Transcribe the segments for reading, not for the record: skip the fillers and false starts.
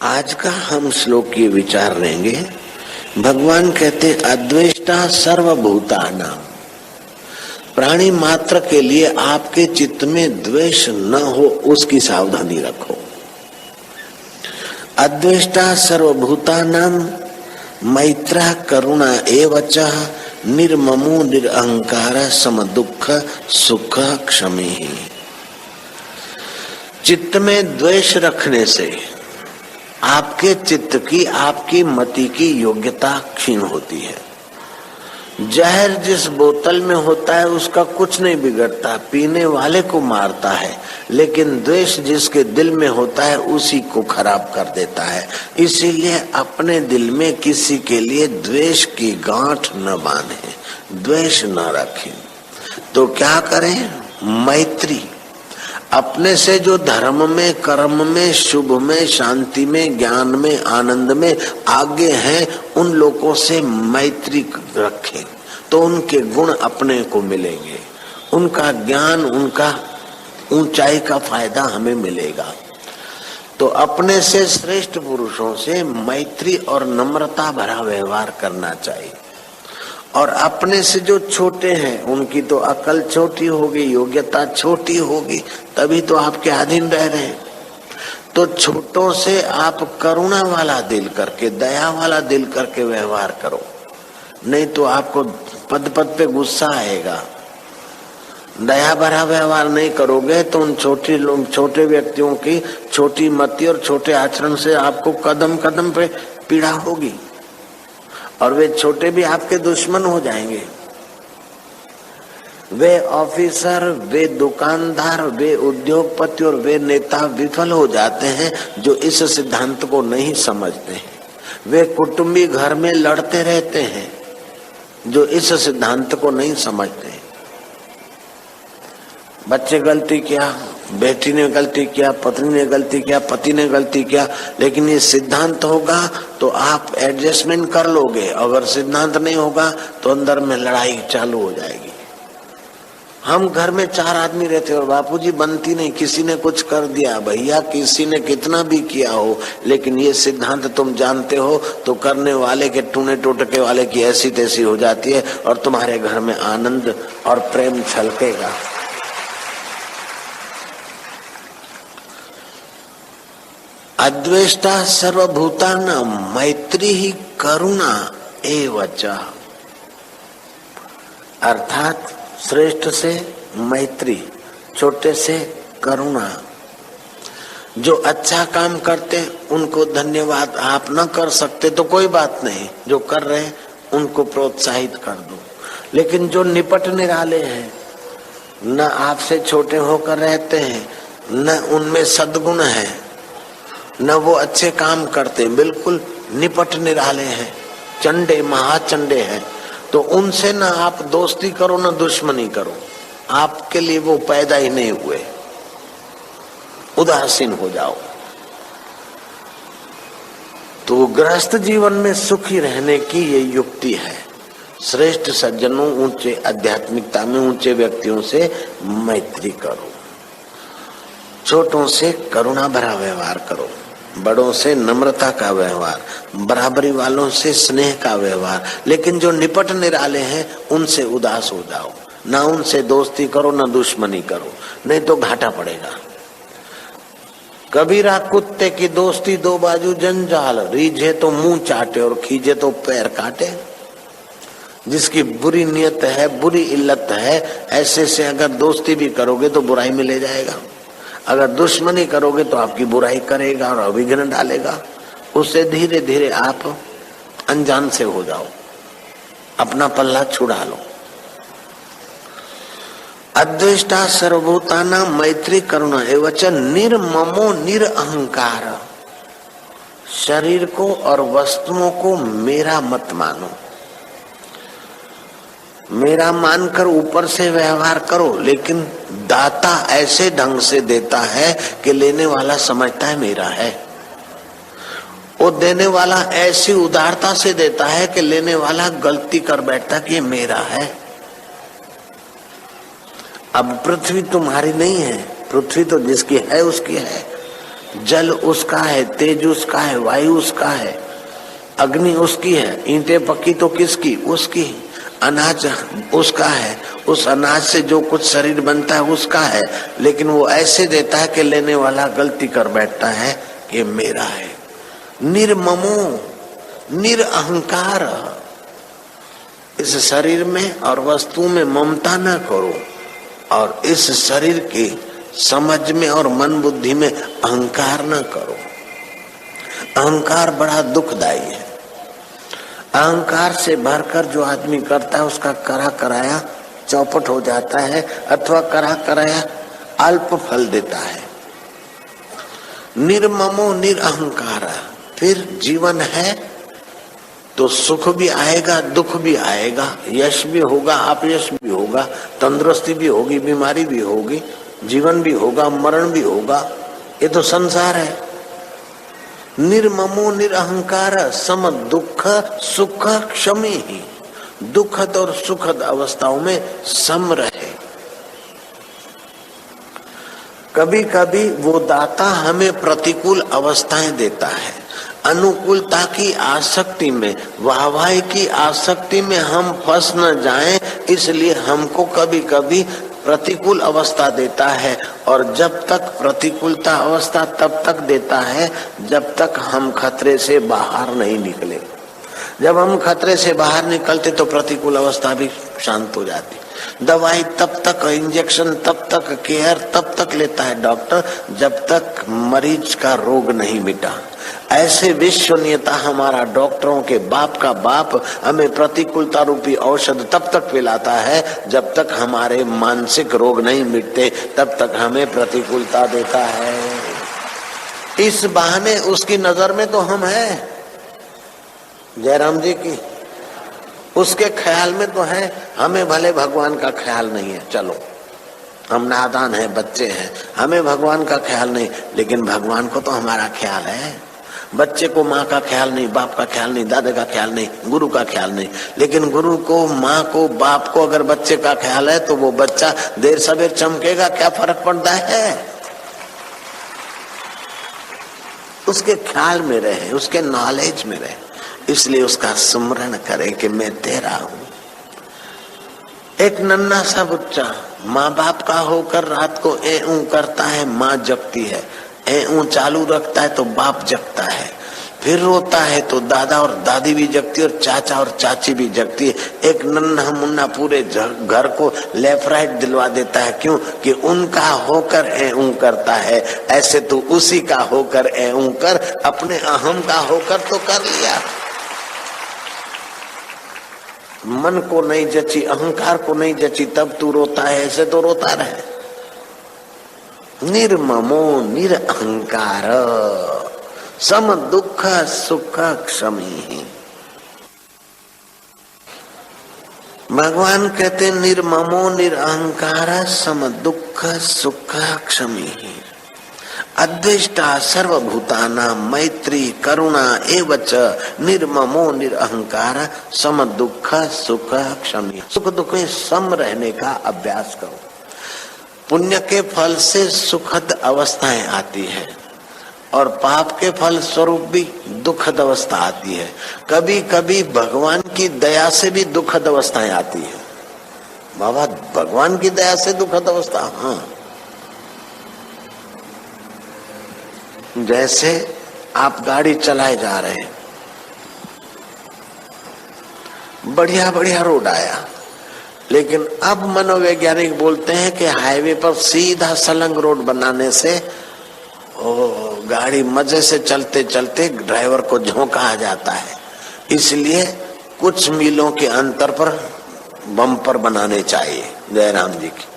आज का हम श्लोक ये विचार लेंगे। भगवान कहते अद्वेष्टा सर्वभूतानां, प्राणी मात्र के लिए आपके चित्त में द्वेष न हो उसकी सावधानी रखो। अद्वेष्टा सर्वभूतानां मैत्रः करुणा एवच निर्ममो निरहंकार समदुःख सुख क्षमे। चित्त में द्वेष रखने से आपके चित्त की, आपकी मति की योग्यता क्षीण होती है। जहर जिस बोतल में होता है उसका कुछ नहीं बिगड़ता, पीने वाले को मारता है, लेकिन द्वेष जिसके दिल में होता है उसी को खराब कर देता है। इसीलिए अपने दिल में किसी के लिए द्वेष की गांठ न बांधे, द्वेष न रखें। तो क्या करें? मैत्री। अपने से जो धर्म में, कर्म में, शुभ में, शांति में, ज्ञान में, आनंद में आगे हैं उन लोगों से मैत्री रखें तो उनके गुण अपने को मिलेंगे, उनका ज्ञान, उनका ऊंचाई का फायदा हमें मिलेगा। तो अपने से श्रेष्ठ पुरुषों से मैत्री और नम्रता भरा व्यवहार करना चाहिए। और अपने से जो छोटे हैं उनकी तो अकल छोटी होगी, योग्यता छोटी होगी, तभी तो आपके अधीन रह रहे हैं। तो छोटों से आप करुणा वाला दिल करके, दया वाला दिल करके व्यवहार करो, नहीं तो आपको पद पद पे गुस्सा आएगा। दया भरा व्यवहार नहीं करोगे तो उन छोटे व्यक्तियों की छोटी मति और छोटे आचरण से आपको कदम कदम पे पीड़ा होगी और वे छोटे भी आपके दुश्मन हो जाएंगे। वे ऑफिसर, वे दुकानदार, वे उद्योगपति और वे नेता विफल हो जाते हैं जो इस सिद्धांत को नहीं समझते हैं। वे कुटुंबी घर में लड़ते रहते हैं जो इस सिद्धांत को नहीं समझते हैं। बच्चे गलती किया, बेटी ने गलती किया, पत्नी ने गलती किया, पति ने गलती किया, लेकिन ये सिद्धांत होगा तो आप एडजस्टमेंट कर लोगे। अगर सिद्धांत नहीं होगा तो अंदर में लड़ाई चालू हो जाएगी। हम घर में 4 आदमी रहते और बापूजी बनती नहीं, किसी ने कुछ कर दिया, भैया किसी ने कितना भी किया हो, लेकिन ये सिद्धांत तुम जानते हो तो करने वाले के टूने टोटके वाले की ऐसी तैसी हो जाती है और तुम्हारे घर में आनंद और प्रेम छलकेगा। अद्वेष्टा सर्वभूतानां मैत्री ही करुणा एवच, अर्थात श्रेष्ठ से मैत्री, छोटे से करुणा। जो अच्छा काम करते उनको धन्यवाद, आप न कर सकते तो कोई बात नहीं, जो कर रहे हैं उनको प्रोत्साहित कर दो। लेकिन जो निपट निराले हैं, न आपसे छोटे होकर रहते हैं, न उनमें सद्गुण है, न वो अच्छे काम करते, बिल्कुल निपट निराले हैं, चंडे महाचंडे हैं, तो उनसे ना आप दोस्ती करो ना दुश्मनी करो, आपके लिए वो पैदा ही नहीं हुए, उदासीन हो जाओ। तो गृहस्थ जीवन में सुखी रहने की ये युक्ति है। श्रेष्ठ सज्जनों, ऊंचे आध्यात्मिकता में ऊंचे व्यक्तियों से मैत्री करो, छोटों से करुणा भरा व्यवहार करो, बड़ों से नम्रता का व्यवहार, बराबरी वालों से स्नेह का व्यवहार। लेकिन जो निपट निराले हैं उनसे उदास हो जाओ, ना उनसे दोस्ती करो ना दुश्मनी करो, नहीं तो घाटा पड़ेगा। कबीरा कुत्ते की दोस्ती 2 बाजू जंजाल, रीझे तो मुंह चाटे और खींचे तो पैर काटे। जिसकी बुरी नियत है, बुरी इल्लत है, ऐसे से अगर दोस्ती भी करोगे तो बुराई में ले जाएगा, अगर दुश्मनी करोगे तो आपकी बुराई करेगा और अविघ्न डालेगा। उससे धीरे धीरे आप अनजान से हो जाओ, अपना पल्ला छुड़ा लो। अद्वेष्टा सर्वभूतानां मैत्री करुणा एवच निर्ममो निरअहंकार, शरीर को और वस्तुओं को मेरा मत मानो। मेरा मानकर ऊपर से व्यवहार करो, लेकिन दाता ऐसे ढंग से देता है कि लेने वाला समझता है मेरा है। वो देने वाला ऐसी उदारता से देता है कि लेने वाला गलती कर बैठता कि ये मेरा है। अब पृथ्वी तुम्हारी नहीं है, पृथ्वी तो जिसकी है उसकी है। जल उसका है, तेज उसका है, वायु उसका है, अग्नि उसकी है, ईंटें पक्की तो किसकी? उसकी। अनाज उसका है, उस अनाज से जो कुछ शरीर बनता है उसका है, लेकिन वो ऐसे देता है कि लेने वाला गलती कर बैठता है कि मेरा है। निर्ममो, निरअहंकार। इस शरीर में और वस्तु में ममता न करो, और इस शरीर की समझ में और मन बुद्धि में अहंकार न करो। अहंकार बड़ा दुखदाई है। अहंकार से भरकर जो आदमी करता है उसका करा कराया चौपट हो जाता है, अथवा करा कराया अल्प फल देता है। निर्ममो निरअहंकार। फिर जीवन है तो सुख भी आएगा, दुख भी आएगा, यश भी होगा, अपयश भी होगा, तंदुरुस्ती भी होगी, बीमारी भी होगी, जीवन भी होगा, मरण भी होगा। ये तो संसार है। निर्ममो निरअहंकार सम दुख सुख क्षमी ही। दुखद और सुखद अवस्थाओं में सम रहे। कभी कभी वो दाता हमें प्रतिकूल अवस्थाएं देता है। अनुकूलता की आसक्ति में, वाहवाही की आसक्ति में हम फंस न जाएं, इसलिए हमको कभी कभी प्रतिकूल अवस्था देता है। और जब तक प्रतिकूलता अवस्था तब तक देता है जब तक हम खतरे से बाहर नहीं निकले। जब हम खतरे से बाहर निकलते तो प्रतिकूल अवस्था भी शांत हो जाती। दवाई तब तक, इंजेक्शन तब तक, केयर तब तक लेता है डॉक्टर जब तक मरीज का रोग नहीं मिटा। ऐसे विश्वनीयता हमारा डॉक्टरों के बाप का बाप हमें प्रतिकूलता रूपी औषध तब तक पिलाता है जब तक हमारे मानसिक रोग नहीं मिटते, तब तक हमें प्रतिकूलता देता है। इस बहाने उसकी नजर में तो हम हैं, जयराम जी की, उसके ख्याल में तो है। हमें भले भगवान का ख्याल नहीं है, चलो हम नादान हैं, बच्चे हैं, हमें भगवान का ख्याल नहीं, लेकिन भगवान को तो हमारा ख्याल है। बच्चे को माँ का ख्याल नहीं, बाप का ख्याल नहीं, दादा का ख्याल नहीं, गुरु का ख्याल नहीं, लेकिन गुरु को, माँ को, बाप को अगर बच्चे का ख्याल है तो वो बच्चा देर सवेर चमकेगा। क्या फर्क पड़ता है? उसके ख्याल में रहे, उसके नॉलेज में रहे, इसलिए उसका स्मरण करे कि मैं तेरा हूं। एक नन्हा सा बच्चा माँ बाप का होकर रात को ए ऊ करता है, माँ जगती है, ए ऊ चालू रखता है तो बाप जगता है, फिर रोता है तो दादा और दादी भी जगती है और चाचा और चाची भी जगती है। एक नन्हा मुन्ना पूरे घर को लेफ्ट राइट दिलवा देता है। क्यों? कि उनका होकर ए ऊ करता है। ऐसे तो उसी का होकर ए ऊ कर, अपने अहम का होकर तो कर लिया। मन को नहीं जची, अहंकार को नहीं जची, तब तू रोता है। ऐसे तो रोता रहे। निर्ममो निरअहंकार सम दुख सुख क्षमी। भगवान कहते निर्ममो निरअहंकार सम दुख सुख क्षमी। अद्वेष्टा सर्वभूतानां मैत्री करुणा एवच निर्ममो निरअहंकार सम दुख सुख क्षमी। सुख दुख में सम रहने का अभ्यास करो। पुण्य के फल से सुखद अवस्थाएं आती है और पाप के फल स्वरूप भी दुखद अवस्था आती है। कभी कभी भगवान की दया से भी दुखद अवस्थाएं आती है। बाबा, भगवान की दया से दुखद अवस्था? हाँ, जैसे आप गाड़ी चलाए जा रहे हैं, बढ़िया बढ़िया रोड आया, लेकिन अब मनोवैज्ञानिक बोलते हैं कि हाईवे पर सीधा सलंग रोड बनाने से गाड़ी मजे से चलते चलते ड्राइवर को झोंका आ जाता है। इसलिए कुछ मीलों के अंतर पर बम्पर बनाने चाहिए। जयराम जी की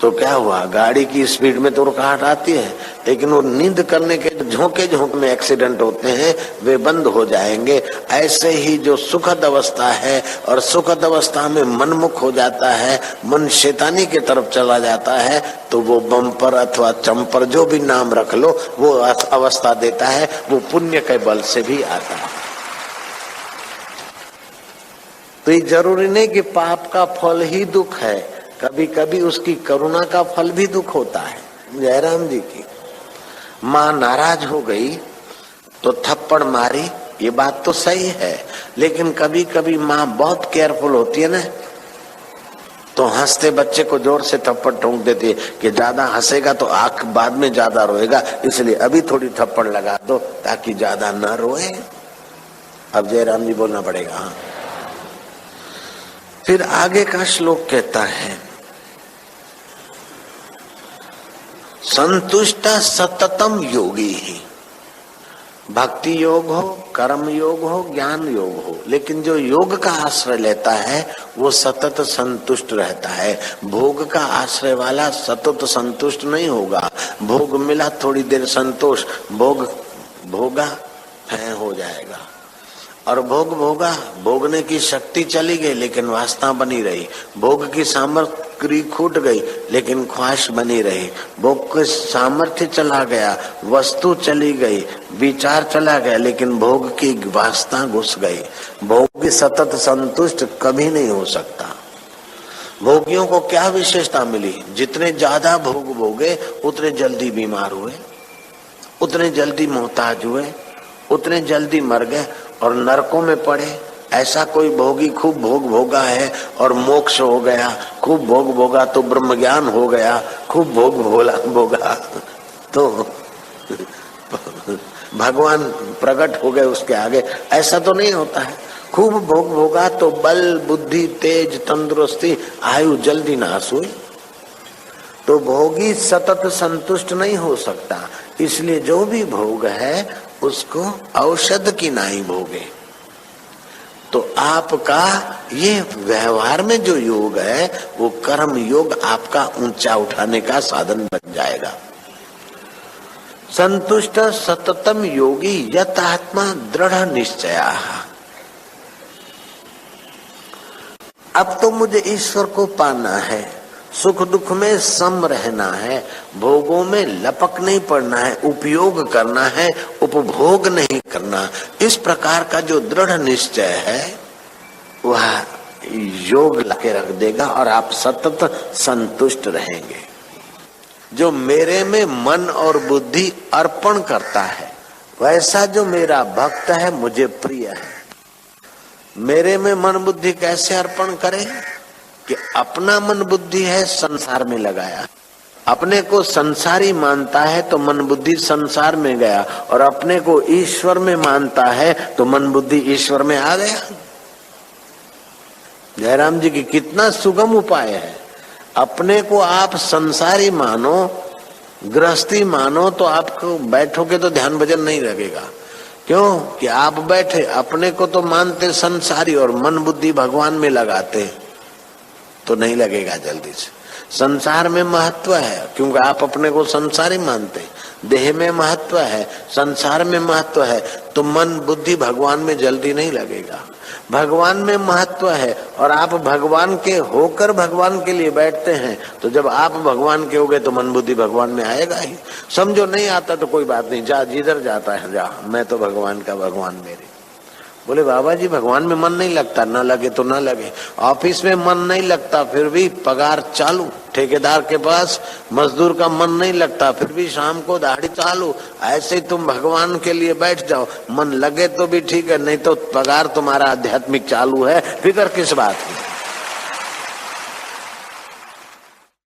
तो क्या हुआ, गाड़ी की स्पीड में तो रुकावट आती है, लेकिन वो नींद करने के झोंके झोंके में एक्सीडेंट होते हैं, वे बंद हो जाएंगे। ऐसे ही जो सुखद अवस्था है और सुखद अवस्था में मनमुख हो जाता है, मन शैतानी की तरफ चला जाता है, तो वो बम्पर अथवा चंपर जो भी नाम रख लो, वो अवस्था देता है। वो पुण्य के बल से भी आता है। तो ये जरूरी नहीं कि पाप का फल ही दुख है, कभी कभी उसकी करुणा का फल भी दुख होता है। जयराम जी की माँ नाराज हो गई तो थप्पड़ मारी, ये बात तो सही है, लेकिन कभी कभी माँ बहुत केयरफुल होती है ना, तो हंसते बच्चे को जोर से थप्पड़ ठोक देती है कि ज्यादा हंसेगा तो आंख बाद में ज्यादा रोएगा, इसलिए अभी थोड़ी थप्पड़ लगा दो ताकि ज्यादा न रोए। अब जयराम जी बोलना पड़ेगा। हाँ, फिर आगे का श्लोक कहता है, संतुष्ट सततम योगी ही। भक्ति योग हो, कर्म योग हो, ज्ञान योग हो, लेकिन जो योग का आश्रय लेता है वो सतत संतुष्ट रहता है। भोग का आश्रय वाला सतत संतुष्ट नहीं होगा। भोग मिला थोड़ी देर संतोष, भोग भोगा है हो जाएगा, और भोग भोगा, भोगने की शक्ति चली गई लेकिन वासना बनी रही। भोग की सामग्री छूट गई लेकिन ख्वाहिश बनी रही। भोग का सामर्थ्य चला गया, वस्तु चली गई, विचार चला गया, लेकिन भोग की वासना घुस गई। भोग की सतत संतुष्ट कभी नहीं हो सकता। भोगियों को क्या विशेषता मिली? जितने ज्यादा भोग भोगे उतने जल्दी बीमार हुए, उतने जल्दी मोहताज हुए, उतने जल्दी मर गए और नरकों में पड़े। ऐसा कोई भोगी खूब भोग भोगा है और मोक्ष हो गया, खूब भोग भोगा तो ब्रह्म ज्ञान हो गया, खूब भोग भोगा तो भगवान प्रकट हो गए उसके आगे, ऐसा तो नहीं होता है। खूब भोग भोगा तो बल, बुद्धि, तेज, तंदुरुस्ती, आयु जल्दी नाश हुई। तो भोगी सतत संतुष्ट नहीं हो सकता, इसलिए जो भी भोग है उसको औषध की नाई भोगे। तो आपका ये व्यवहार में जो योग है वो कर्म योग आपका ऊंचा उठाने का साधन बन जाएगा। संतुष्ट सततम योगी यत आत्मा दृढ़ निश्चया। अब तो मुझे ईश्वर को पाना है, सुख दुख में सम रहना है, भोगों में लपक नहीं पड़ना है, उपयोग करना है, उपभोग नहीं करना। इस प्रकार का जो दृढ़ निश्चय है वह योग लाके रख देगा और आप सतत संतुष्ट रहेंगे। जो मेरे में मन और बुद्धि अर्पण करता है, वैसा जो मेरा भक्त है मुझे प्रिय है। मेरे में मन बुद्धि कैसे अर्पण करे? कि अपना मन बुद्धि है संसार में लगाया, अपने को संसारी मानता है तो मन बुद्धि संसार में गया, और अपने को ईश्वर में मानता है तो मन बुद्धि ईश्वर में आ गया। जयराम जी की कितना सुगम उपाय है। अपने को आप संसारी मानो, गृहस्थी मानो, तो आपको बैठोगे तो ध्यान भजन नहीं लगेगा। क्यों? कि आप बैठे अपने को तो मानते संसारी और मन बुद्धि भगवान में लगाते तो नहीं लगेगा जल्दी से। संसार में महत्व है क्योंकि आप अपने को संसारी मानते, देह में महत्व है, संसार में महत्व है, तो मन बुद्धि भगवान में जल्दी नहीं लगेगा। भगवान में महत्व है और आप भगवान के होकर भगवान के लिए बैठते हैं, तो जब आप भगवान के हो गए तो मन बुद्धि भगवान में आएगा ही। समझो नहीं आता तो कोई बात नहीं, जा जिधर जाता है जा, मैं तो भगवान का, भगवान मेरे। बोले बाबा जी भगवान में मन नहीं लगता, ना लगे तो ना लगे। ऑफिस में मन नहीं लगता फिर भी पगार चालू, ठेकेदार के पास मजदूर का मन नहीं लगता फिर भी शाम को दाढ़ी चालू। ऐसे ही तुम भगवान के लिए बैठ जाओ, मन लगे तो भी ठीक है, नहीं तो पगार तुम्हारा आध्यात्मिक चालू है, फिक्र किस बात की।